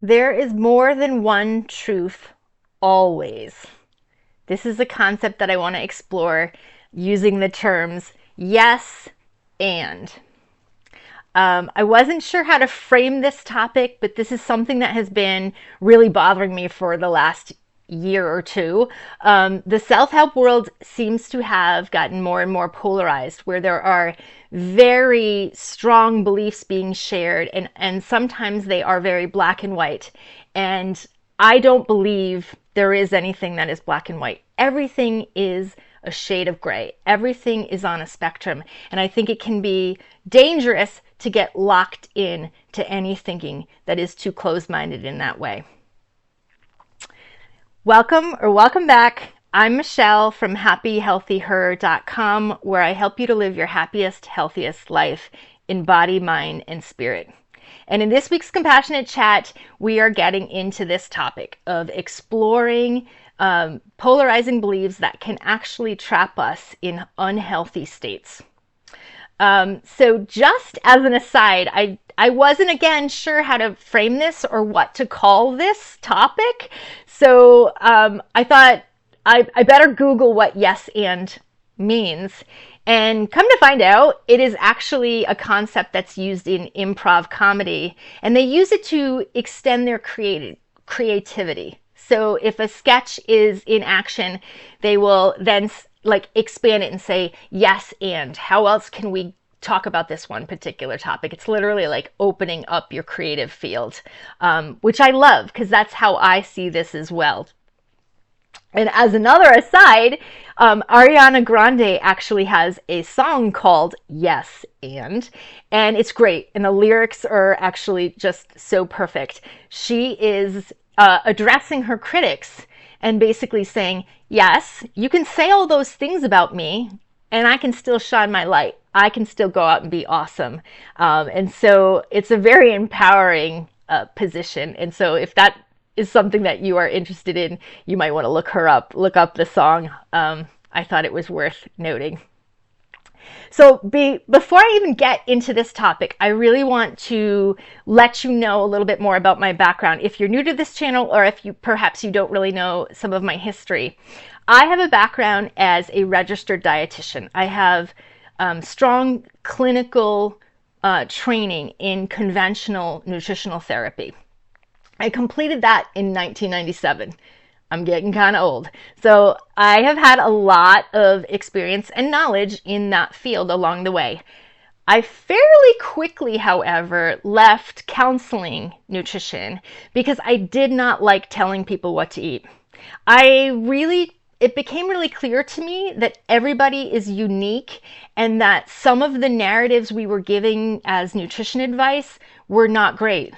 There is more than one truth, always. This is a concept that I want to explore using the terms yes and. I wasn't sure how to frame this topic, but this is something that has been really bothering me for the last year or two. The self help world seems to have gotten more and more polarized, where there are very strong beliefs being shared, and sometimes they are very black and white. And I don't believe there is anything that is black and white. Everything is a shade of gray. Everything is on a spectrum. And I think it can be dangerous to get locked in to any thinking that is too closed-minded in that way. Welcome back. I'm Michelle from happyhealthyher.com, where I help you to live your happiest, healthiest life in body, mind, and spirit. And in this week's Compassionate Chat, we are getting into this topic of exploring polarizing beliefs that can actually trap us in unhealthy states. So just as an aside, I wasn't again sure how to frame this or what to call this topic. So I thought I better Google what yes and means. And come to find out, it is actually a concept that's used in improv comedy, and they use it to extend their creativity. So if a sketch is in action, they will then like expand it and say, yes, and how else can we talk about this one particular topic? It's literally like opening up your creative field, which I love because that's how I see this as well. And as another aside, Ariana Grande actually has a song called Yes and it's great. And the lyrics are actually just so perfect. She is addressing her critics and basically saying, yes, you can say all those things about me and I can still shine my light. I can still go out and be awesome. And so it's a very empowering position. And so if that is something that you are interested in, you might want to look up the song. I thought it was worth noting. So before I even get into this topic, I really want to let you know a little bit more about my background. If you're new to this channel, or if perhaps you don't really know some of my history, I have a background as a registered dietitian. I have strong clinical training in conventional nutritional therapy. I completed that in 1997. I'm getting kind of old. So I have had a lot of experience and knowledge in that field along the way. I fairly quickly, however, left counseling nutrition because I did not like telling people what to eat. It became really clear to me that everybody is unique and that some of the narratives we were giving as nutrition advice were not great.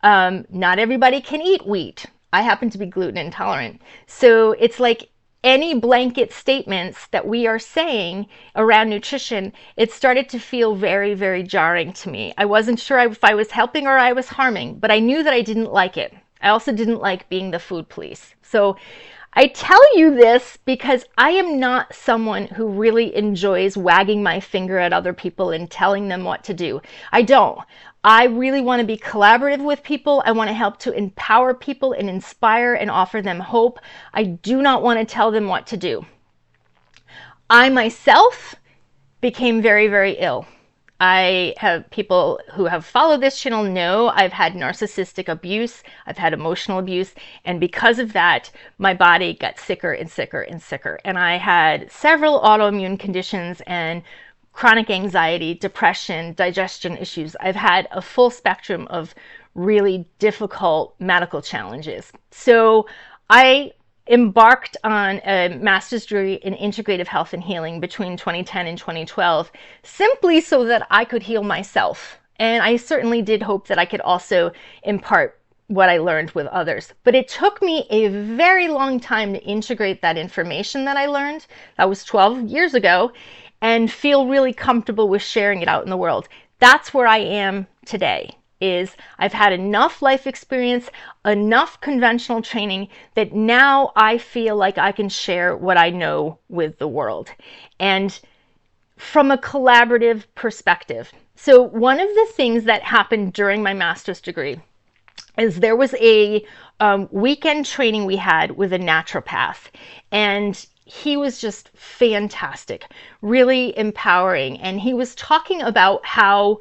Not everybody can eat wheat. I happen to be gluten intolerant. So it's like any blanket statements that we are saying around nutrition, it started to feel very, very jarring to me. I wasn't sure if I was helping or I was harming, but I knew that I didn't like it. I also didn't like being the food police. So I tell you this because I am not someone who really enjoys wagging my finger at other people and telling them what to do. I don't. I really want to be collaborative with people. I want to help to empower people and inspire and offer them hope. I do not want to tell them what to do. I myself became very, very ill. I have people who have followed this channel know I've had narcissistic abuse, I've had emotional abuse, and because of that, my body got sicker and sicker and sicker. And I had several autoimmune conditions and chronic anxiety, depression, digestion issues. I've had a full spectrum of really difficult medical challenges. So I embarked on a master's degree in integrative health and healing between 2010 and 2012, simply so that I could heal myself. And I certainly did hope that I could also impart what I learned with others. But it took me a very long time to integrate that information that I learned. That was 12 years ago, and feel really comfortable with sharing it out in the world. That's where I am today. I've had enough life experience, enough conventional training that now I feel like I can share what I know with the world. And from a collaborative perspective. So one of the things that happened during my master's degree, is there was a weekend training we had with a naturopath, and he was just fantastic, really empowering. And he was talking about how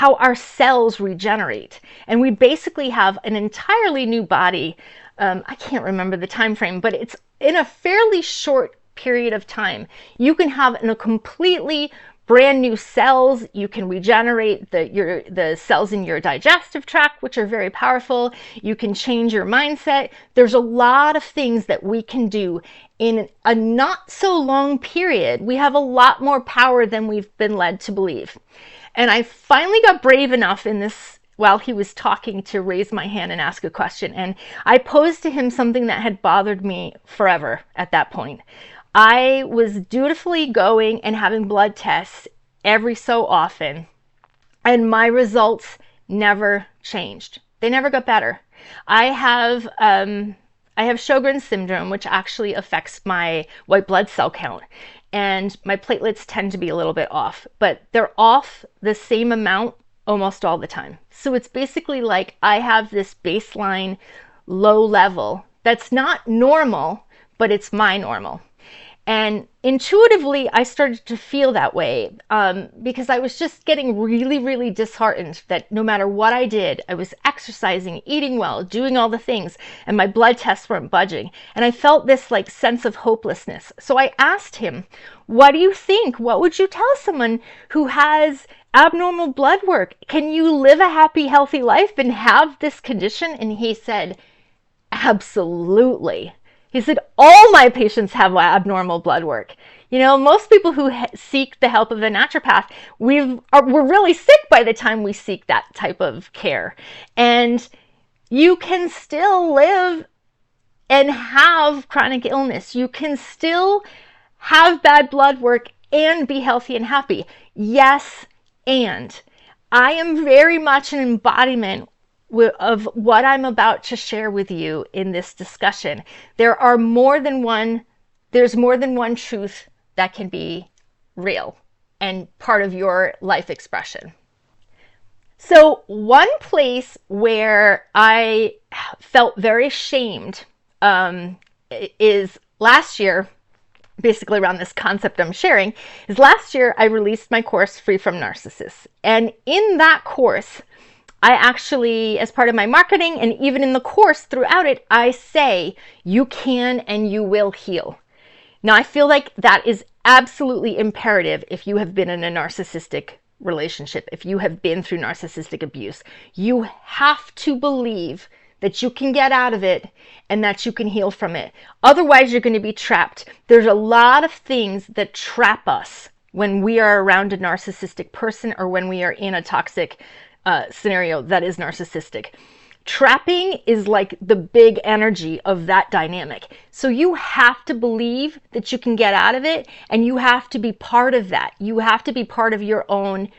our cells regenerate, and we basically have an entirely new body. I can't remember the time frame, but it's in a fairly short period of time. You can have a completely brand new cells. You can regenerate the cells in your digestive tract, which are very powerful. You can change your mindset. There's a lot of things that we can do in a not so long period. We have a lot more power than we've been led to believe. And I finally got brave enough in this, while he was talking, to raise my hand and ask a question. And I posed to him something that had bothered me forever at that point. I was dutifully going and having blood tests every so often, and my results never changed. They never got better. I have Sjogren's syndrome, which actually affects my white blood cell count, and my platelets tend to be a little bit off, but they're off the same amount almost all the time. So it's basically like I have this baseline low level that's not normal, but it's my normal. And intuitively, I started to feel that way because I was just getting really, really disheartened that no matter what I did, I was exercising, eating well, doing all the things, and my blood tests weren't budging. And I felt this like sense of hopelessness. So I asked him, what do you think? What would you tell someone who has abnormal blood work? Can you live a happy, healthy life and have this condition? And he said, absolutely. He said, all my patients have abnormal blood work. You know, most people who seek the help of a naturopath, we're really sick by the time we seek that type of care. And you can still live and have chronic illness. You can still have bad blood work and be healthy and happy. Yes, and I am very much an embodiment of what I'm about to share with you in this discussion. There's more than one truth that can be real and part of your life expression. So one place where I felt very shamed is last year, basically around this concept I'm sharing, is last year I released my course, Free from Narcissists. And in that course, I actually, as part of my marketing and even in the course throughout it, I say you can and you will heal. Now, I feel like that is absolutely imperative if you have been in a narcissistic relationship, if you have been through narcissistic abuse. You have to believe that you can get out of it and that you can heal from it. Otherwise, you're going to be trapped. There's a lot of things that trap us when we are around a narcissistic person or when we are in a toxic scenario that is narcissistic. Trapping is like the big energy of that dynamic. So you have to believe that you can get out of it, and you have to be part of that. You have to be part of your own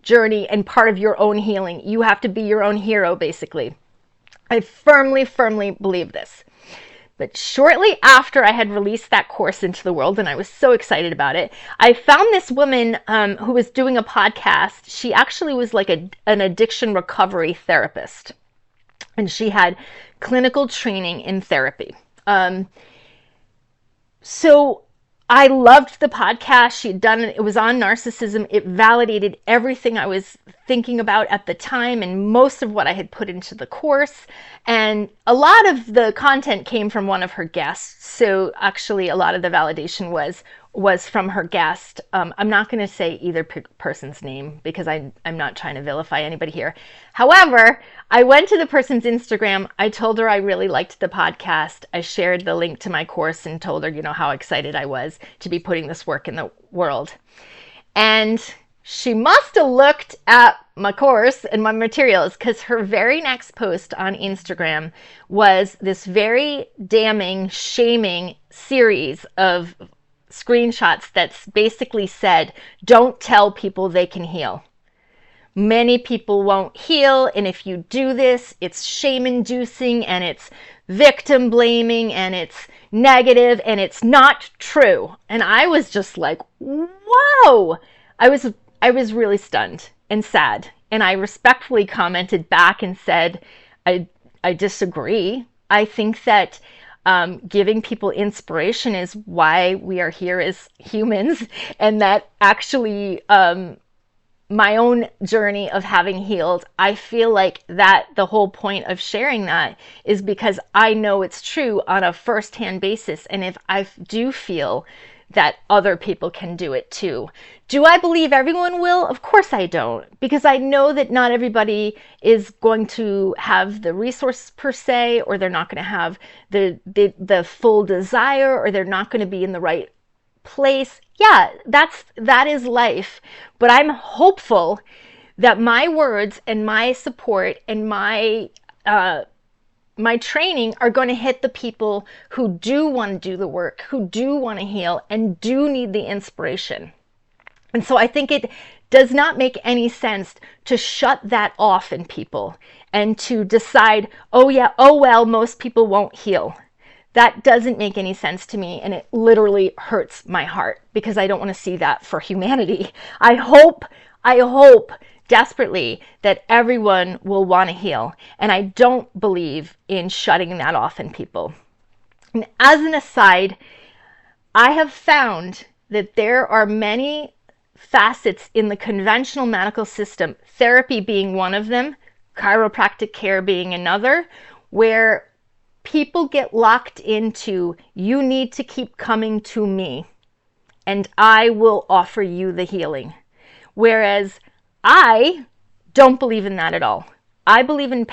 journey and part of your own healing. You have to be your own hero, basically. I firmly, firmly believe this. But shortly after I had released that course into the world, and I was so excited about it, I found this woman who was doing a podcast. She actually was like an addiction recovery therapist, and she had clinical training in therapy. So I loved the podcast. She had done it. It was on narcissism. It validated everything I was thinking about at the time and most of what I had put into the course. And a lot of the content came from one of her guests. So actually a lot of the validation was from her guest. I'm not going to say either person's name because I'm not trying to vilify anybody here. However, I went to the person's Instagram. I told her I really liked the podcast. I shared the link to my course and told her, how excited I was to be putting this work in the world. And she must have looked at my course and my materials, because her very next post on Instagram was this very damning, shaming series of screenshots that's basically said, don't tell people they can heal. Many people won't heal, and if you do this, it's shame-inducing, and it's victim blaming, and it's negative, and it's not true. And I was just like, whoa! I was really stunned and sad. And I respectfully commented back and said, I disagree. I think that giving people inspiration is why we are here as humans, and that actually my own journey of having healed, I feel like that the whole point of sharing that is because I know it's true on a first-hand basis. And if I do feel that other people can do it too. Do I believe everyone will? Of course I don't, because I know that not everybody is going to have the resources per se, or they're not going to have the full desire, or they're not going to be in the right place. Yeah, that is life. But I'm hopeful that my words and my support and my training are going to hit the people who do want to do the work, who do want to heal, and do need the inspiration. And so I think it does not make any sense to shut that off in people and to decide, oh yeah, oh well, most people won't heal. That doesn't make any sense to me, and it literally hurts my heart because I don't want to see that for humanity. I hope desperately that everyone will want to heal, and I don't believe in shutting that off in people. And as an aside, I have found that there are many facets in the conventional medical system, therapy being one of them, chiropractic care being another, where people get locked into, you need to keep coming to me and I will offer you the healing. Whereas I don't believe in that at all. I believe in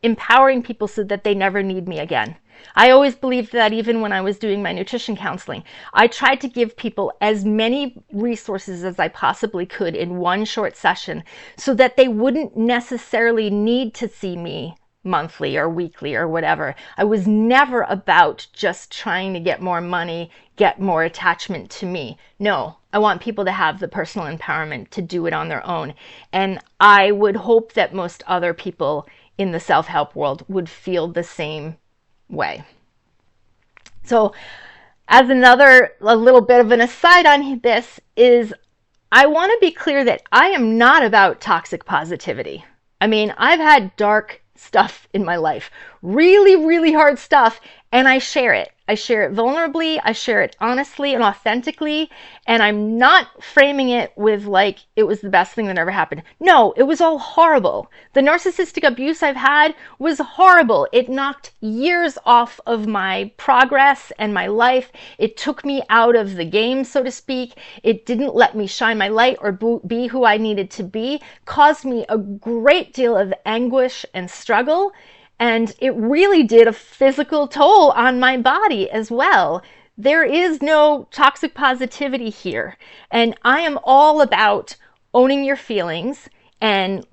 empowering people so that they never need me again. I always believed that even when I was doing my nutrition counseling. I tried to give people as many resources as I possibly could in one short session so that they wouldn't necessarily need to see me monthly or weekly or whatever. I was never about just trying to get more money, get more attachment to me. No, I want people to have the personal empowerment to do it on their own. And I would hope that most other people in the self-help world would feel the same way. So as a little bit of an aside on this is, I want to be clear that I am not about toxic positivity. I mean, I've had dark stuff in my life, really, really hard stuff, and I share it. I share it vulnerably, I share it honestly and authentically, and I'm not framing it with like it was the best thing that ever happened. No, it was all horrible. The narcissistic abuse I've had was horrible. It knocked years off of my progress and my life. It took me out of the game, so to speak. It didn't let me shine my light or be who I needed to be, caused me a great deal of anguish and struggle. And it really did a physical toll on my body as well. There is no toxic positivity here. And I am all about owning your feelings and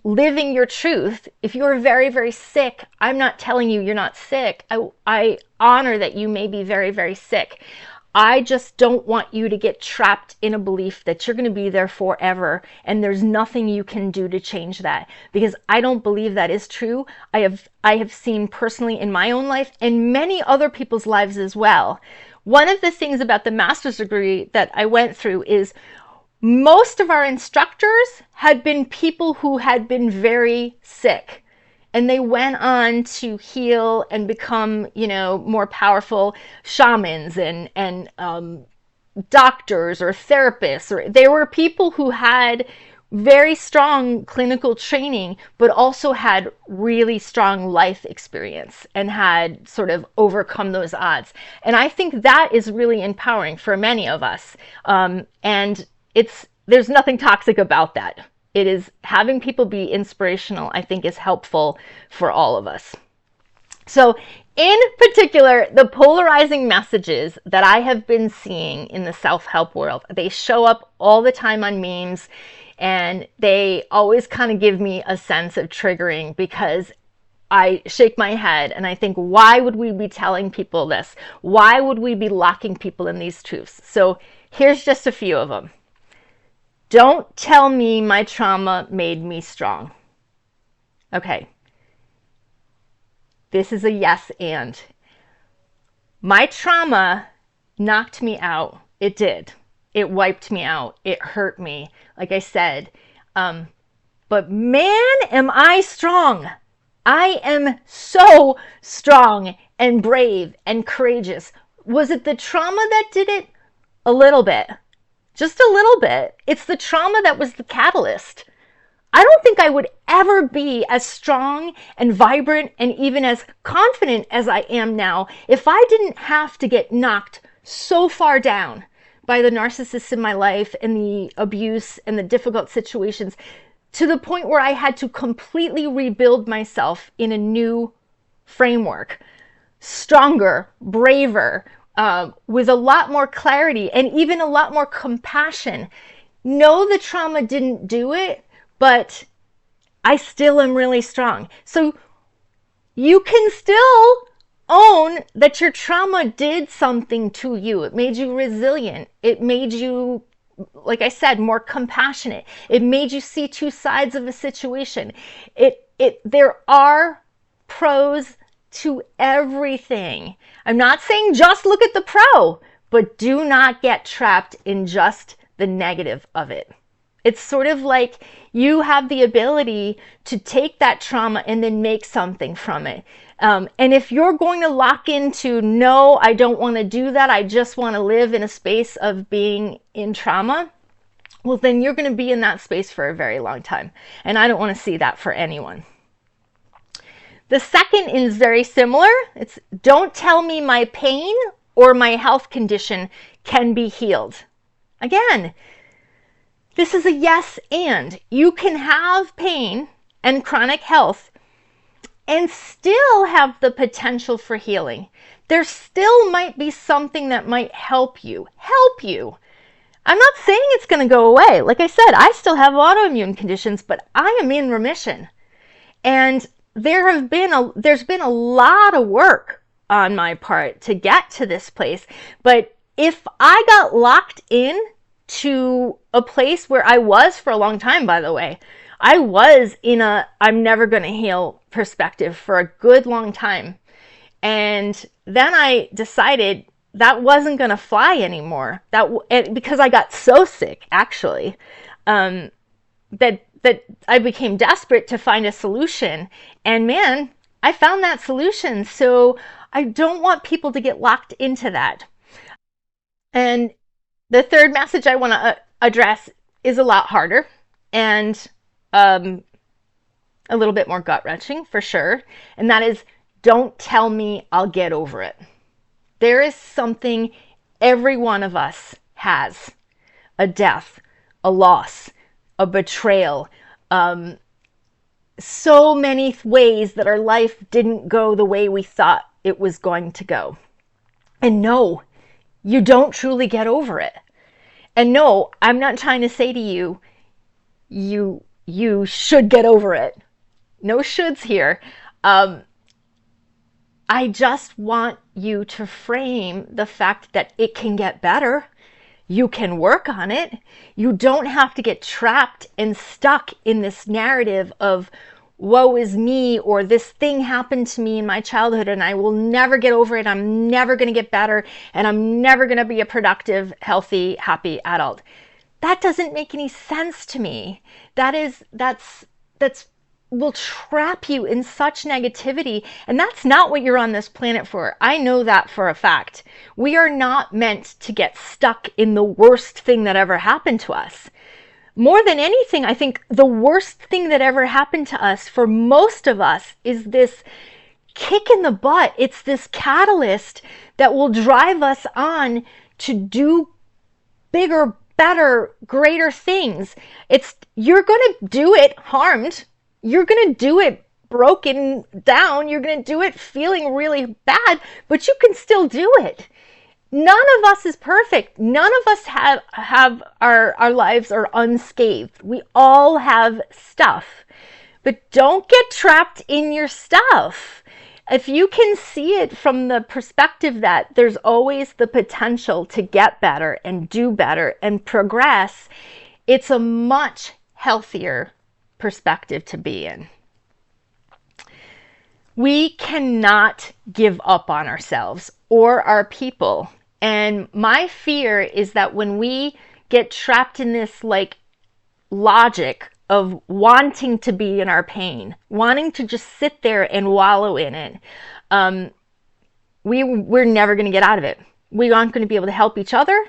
living your truth. If you're very, very sick, I'm not telling you you're not sick. I honor that you may be very, very sick. I just don't want you to get trapped in a belief that you're going to be there forever and there's nothing you can do to change that, because I don't believe that is true. I have seen personally in my own life and many other people's lives as well. One of the things about the master's degree that I went through is most of our instructors had been people who had been very sick. And they went on to heal and become, more powerful shamans and doctors or therapists. Or they were people who had very strong clinical training, but also had really strong life experience and had sort of overcome those odds. And I think that is really empowering for many of us. And there's nothing toxic about that. It is having people be inspirational, I think, is helpful for all of us. So in particular, the polarizing messages that I have been seeing in the self-help world, they show up all the time on memes, and they always kind of give me a sense of triggering because I shake my head and I think, why would we be telling people this? Why would we be locking people in these truths? So here's just a few of them. Don't tell me my trauma made me strong. Okay. This is a yes and. My trauma knocked me out. It did. It wiped me out. It hurt me. Like I said, but man, am I strong. I am so strong and brave and courageous. Was it the trauma that did it? A little bit. Just a little bit. It's the trauma that was the catalyst. I don't think I would ever be as strong and vibrant and even as confident as I am now if I didn't have to get knocked so far down by the narcissists in my life and the abuse and the difficult situations to the point where I had to completely rebuild myself in a new framework, stronger, braver, with a lot more clarity and even a lot more compassion. No, the trauma didn't do it, but I still am really strong. So you can still own that your trauma did something to you. It made you resilient. It made you, like I said, more compassionate. It made you see two sides of a situation. There are pros to everything. I'm not saying just look at the pro, but do not get trapped in just the negative of it. It's sort of like you have the ability to take that trauma and then make something from it. And if you're going to lock into, no, I don't want to do that, I just want to live in a space of being in trauma, well, then you're going to be in that space for a very long time. And I don't want to see that for anyone. The second is very similar. It's don't tell me my pain or my health condition can be healed. Again, this is a yes and. You can have pain and chronic health and still have the potential for healing. There still might be something that might help you. I'm not saying it's going to go away. Like I said, I still have autoimmune conditions, but I am in remission. And there's been a lot of work on my part to get to this place. But if I got locked in to a place where I was for a long time, by the way, I was in a I'm never going to heal perspective for a good long time. And then I decided that wasn't going to fly anymore. Because I got so sick, actually, that I became desperate to find a solution. And man, I found that solution. So I don't want people to get locked into that. And the third message I want to address is a lot harder and a little bit more gut-wrenching for sure. And that is, don't tell me I'll get over it. There is something every one of us has. A death, a loss, a betrayal, so many ways that our life didn't go the way we thought it was going to go. And no, you don't truly get over it. And no, I'm not trying to say to you, you should get over it. No shoulds here. I just want you to frame the fact that it can get better. You can work on it. You don't have to get trapped and stuck in this narrative of woe is me, or this thing happened to me in my childhood and I will never get over it. I'm never going to get better and I'm never going to be a productive, healthy, happy adult. That doesn't make any sense to me. That's will trap you in such negativity. And that's not what you're on this planet for. I know that for a fact. We are not meant to get stuck in the worst thing that ever happened to us. More than anything, I think the worst thing that ever happened to us for most of us is this kick in the butt. It's this catalyst that will drive us on to do bigger, better, greater things. You're going to do it harmed. You're going to do it broken down. You're going to do it feeling really bad, but you can still do it. None of us is perfect. None of us have our lives are unscathed. We all have stuff, but don't get trapped in your stuff. If you can see it from the perspective that there's always the potential to get better and do better and progress, it's a much healthier perspective to be in. We cannot give up on ourselves or our people. And my fear is that when we get trapped in this logic of wanting to be in our pain, wanting to just sit there and wallow in it, we're never going to get out of it. We aren't going to be able to help each other,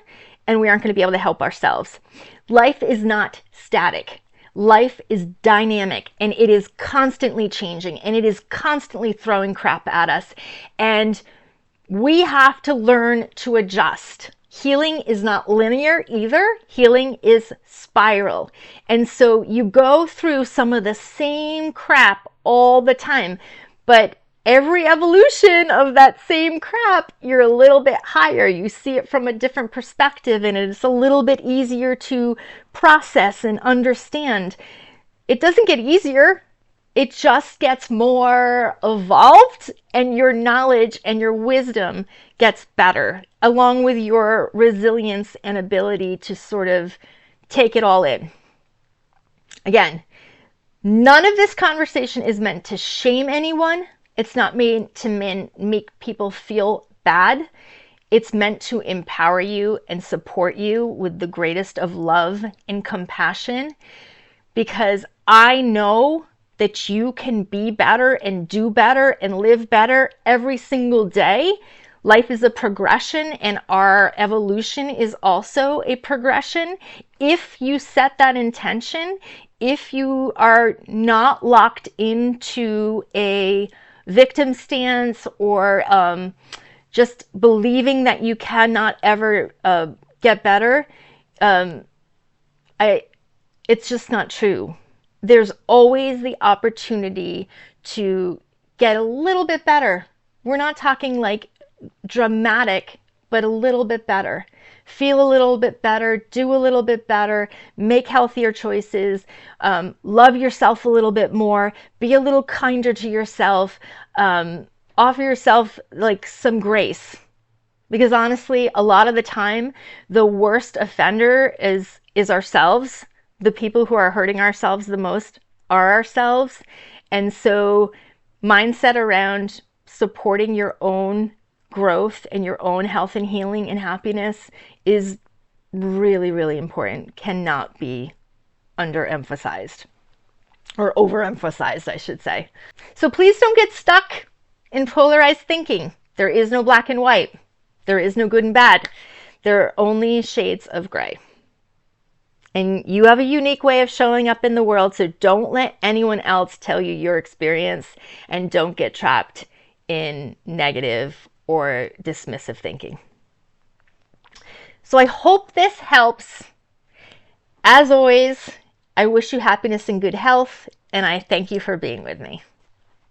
and we aren't going to be able to help ourselves. Life is not static. Life is dynamic, and it is constantly changing, and it is constantly throwing crap at us. And we have to learn to adjust. Healing is not linear either. Healing is spiral. And so you go through some of the same crap all the time, but every evolution of that same crap, you're a little bit higher. You see it from a different perspective, and it's a little bit easier to process and understand. It doesn't get easier. It just gets more evolved, and your knowledge and your wisdom gets better, along with your resilience and ability to sort of take it all in. Again, none of this conversation is meant to shame anyone. It's not meant to make people feel bad. It's meant to empower you and support you with the greatest of love and compassion, because I know that you can be better and do better and live better every single day. Life is a progression, and our evolution is also a progression. If you set that intention, if you are not locked into a victim stance or just believing that you cannot ever get better, it's just not true. There's always the opportunity to get a little bit better. We're not talking like dramatic, but a little bit better. Feel a little bit better, do a little bit better, make healthier choices, love yourself a little bit more, be a little kinder to yourself, offer yourself like some grace. Because honestly, a lot of the time, the worst offender is ourselves. The people who are hurting ourselves the most are ourselves. And so mindset around supporting your own growth and your own health and healing and happiness is really, really important. Cannot be underemphasized, or overemphasized, I should say. So please don't get stuck in polarized thinking. There is no black and white. There is no good and bad. There are only shades of gray. And you have a unique way of showing up in the world, so don't let anyone else tell you your experience, and don't get trapped in negative or dismissive thinking. So I hope this helps. As always, I wish you happiness and good health, and I thank you for being with me.